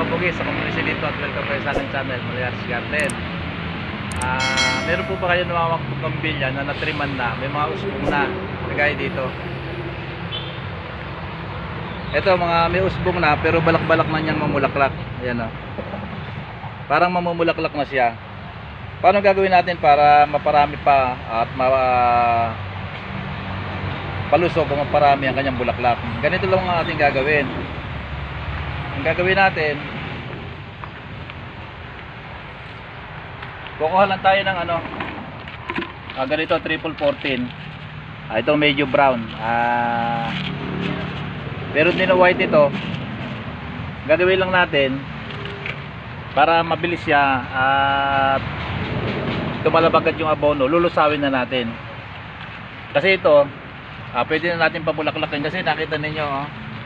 kabugis, ako muna si Dito at welcome kayo sa ating channel, Malyars Garden. Meron po ba kayo namamang gambilya na natriman na, may mga usbong na, kagaya dito. Ito mga may usbong na pero balak-balak na niyang mamulaklak. Ayan o. Parang mamumulaklak na siya. Paano gagawin natin para maparami pa at palusog o maparami ang kanyang bulaklak? Ganito lang ang ating gagawin. Ang gagawin natin, kukuha lang tayo ng ganito, triple 14. Ito medyo brown. Meron din na white ito. Gagawin lang natin para mabilis siya at tumalab agad yung abono, lulusawin na natin. Kasi ito, pwede na natin pabulaklakin kasi nakita ninyo,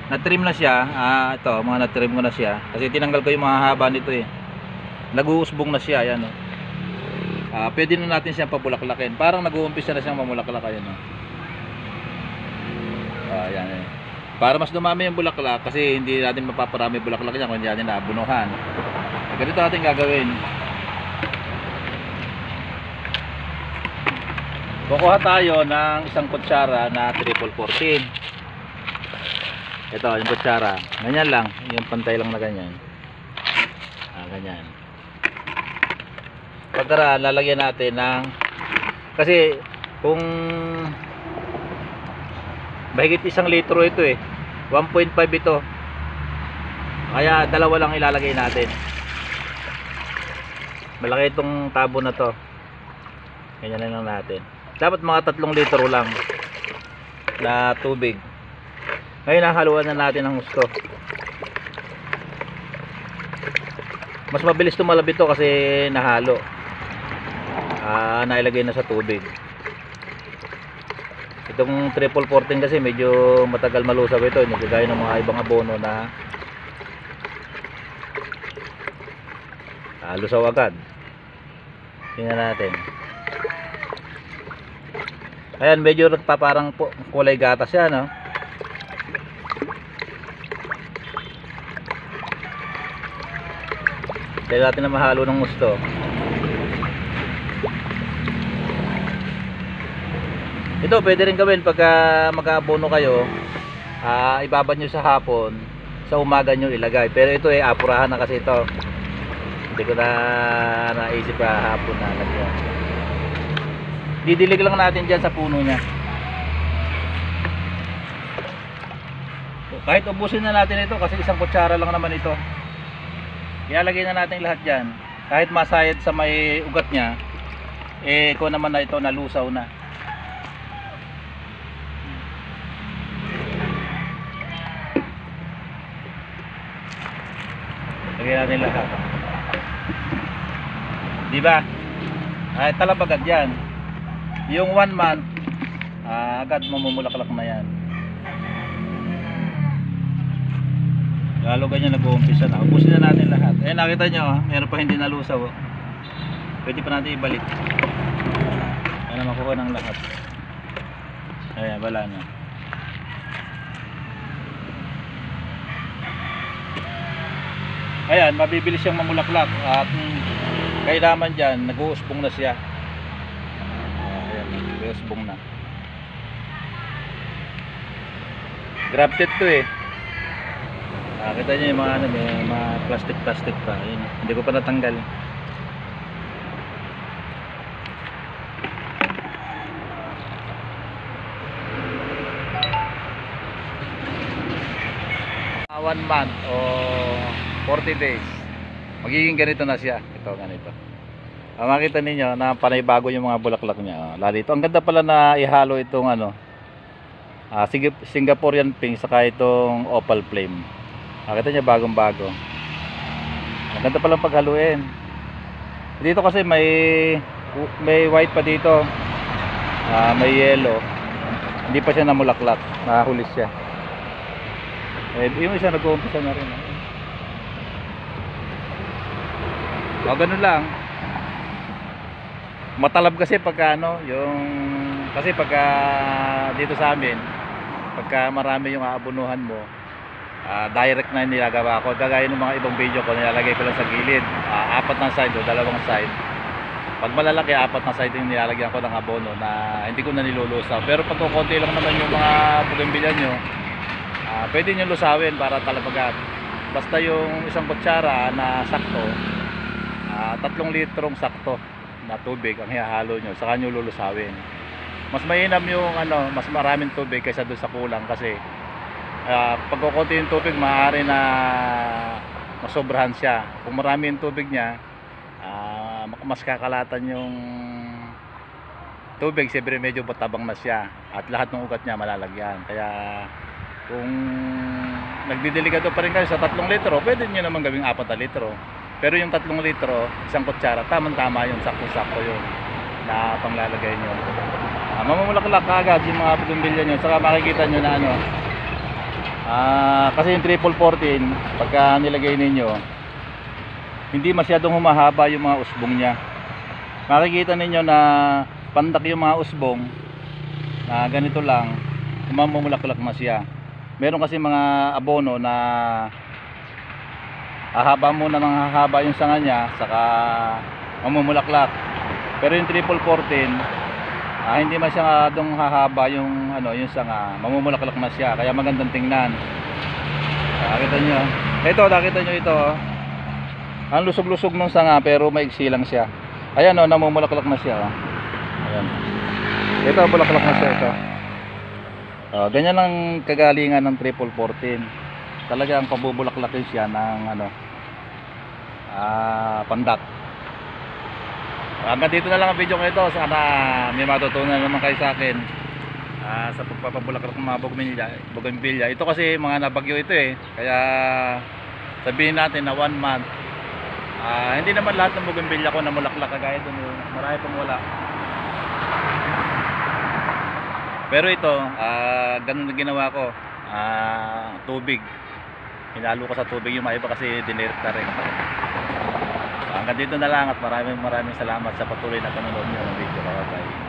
na-trim na siya. Ito, mga na-trim ko na siya kasi tinanggal ko yung mga haba nito eh. Nag-uusbong na siya, ayan oh. Pwede na natin siyang pabulaklakin. Parang nag-uumpisa na siyang mamulaklak, ayan oh. Ayan eh. Para mas dumami yung bulaklak kasi hindi natin mapaparami bulaklak niya kung hindi natin naabunuhan. Ganito natin gagawin. Kukuha tayo ng isang kutsara na triple 14. Ito yung kutsara. Ganyan lang, yung pantay lang na ganyan. Ganyan. Pagkara lalagyan natin ng, kasi kung mahigit 1 litro ito eh, 1.5 ito, kaya dalawa lang ilalagay natin. Malaki itong tabo na to, ganyan lang natin. Dapat mga 3 litro lang na tubig. Ngayon haluan na natin ang gusto. Mas mabilis tumalab ito kasi nahalo, nailagay na sa tubig. Itong triple 14 kasi medyo matagal malusaw ito, hindi kagaya ng mga ibang abono na lusaw agad. Tingnan natin. Ayan, medyo parang kulay gatas yan, no? Dahil natin na mahalo ng gusto. Ito pwede rin gawin pagka mag-aabono kayo, ibabad nyo sa hapon, sa umaga nyo ilagay. Pero ito apurahan na kasi ito. Hindi ko na naisip hapon na lagyan. Didilig lang natin dyan sa puno nya. Kahit ubusin na natin ito kasi isang kutsara lang naman ito. Ilalagay na natin lahat dyan. Kahit masayad sa may ugat nya, kung naman na ito nalusaw na. Lagyan natin lahat. Diba? Talab agad yan. Yung 1 month, agad mamumulaklak na yan. Lalo ganyan nag-uumpisa na. Ubusin na natin lahat. Nakita nyo, meron pa hindi nalusaw. Pwede pa natin ibalik. Ayan, makuha ng lahat. Ayan, wala na. Ayan, mabibilis siyang mamulaklak. At kailangan dyan, nag-uusbong na siya. Ayan, nag-uusbong na. Grafted to eh. Kita nyo yung mga, mga plastic pa. Ayan, hindi ko pa natanggal. One month o 40 days magiging ganito na siya. Ito ganito. Makita ninyo na panay bago yung mga bulaklak niya. Lalo ito, ang ganda pala na ihalo itong Singaporean pink saka itong opal flame. Makita niyo bagong bago. Ang ganda palang paghaluin. Dito kasi may white pa dito, may yellow, hindi pa siya namulaklak, nahulis siya. Yung isa nag-uumpisa na rin. Ganun lang. Matalab kasi pagka kasi pagka dito sa amin, pagka marami yung aabunuhan mo, direct na nilagawa ko. Gagaya ng mga ibang video ko, nilalagay ko lang sa gilid, apat na side o dalawang side. Pag malalaki, apat na side yung nilalagyan ko ng abono na hindi ko na nilulusaw. Pero pag konti lang naman yung mga bougainvillea nyo, pwede nyo lusawin para talabagan. Basta yung isang kutsara na sakto, 3 litrong sakto na tubig ang hihalo nyo, saka nyo lulusawin. Mas mainam yung mas maraming tubig kaysa doon sa kulang, kasi pag kukunti yung tubig, maaari na masobrahan siya. Kung marami yung tubig niya, mas kakalatan yung tubig, siyempre medyo matabang na siya at lahat ng ugat niya malalagyan. Kaya kung nagdidelikado pa rin kayo sa 3 litro, pwede nyo naman gawing 4 na litro. Pero yung 3 litro, isang kutsara, tamang-tama yun, sakto-sakto yun na panglalagay nyo. Mamumulaklak agad yung mga bougainvillea nyo. Saka makikita nyo na kasi yung triple 14, pagka nilagay ninyo, hindi masyadong humahaba yung mga usbong nya. Makikita ninyo na pandak yung mga usbong na ganito lang, mamumulaklak na siya. Meron kasi mga abono na hahaba muna ng hahaba yung sanga nya, saka mamumulaklak. Pero yung triple 14, hindi masyadong hahaba yung yung sanga, mamumulaklak na siya, kaya magandang tingnan. Nakita nyo nakita nyo ito, ang lusog-lusog ng sanga pero maigsi lang siya. Ayan namumulaklak na siya. Ayan, ito bulaklak na siya ito. Ganyan ang kagalingan ng triple 14. Talagang pabubulaklakin siya ng pandak. Hanggang dito na lang ang video ko ito. Sana may matutunan naman kayo sa akin sa pagpapabulaklak ng mga bougainvillea. Ito kasi mga nabagyo ito kaya sabihin natin na 1 month. Hindi naman lahat ng bougainvillea ko namulaklak, kagaya doon marami pang wala. Pero ito ganun na ginawa ko, tubig, hinalo ko sa tubig yung mga iba kasi dinirit na rin. Hanggang dito na lang at maraming salamat sa patuloy na panonood nyo ng video ko. Bye.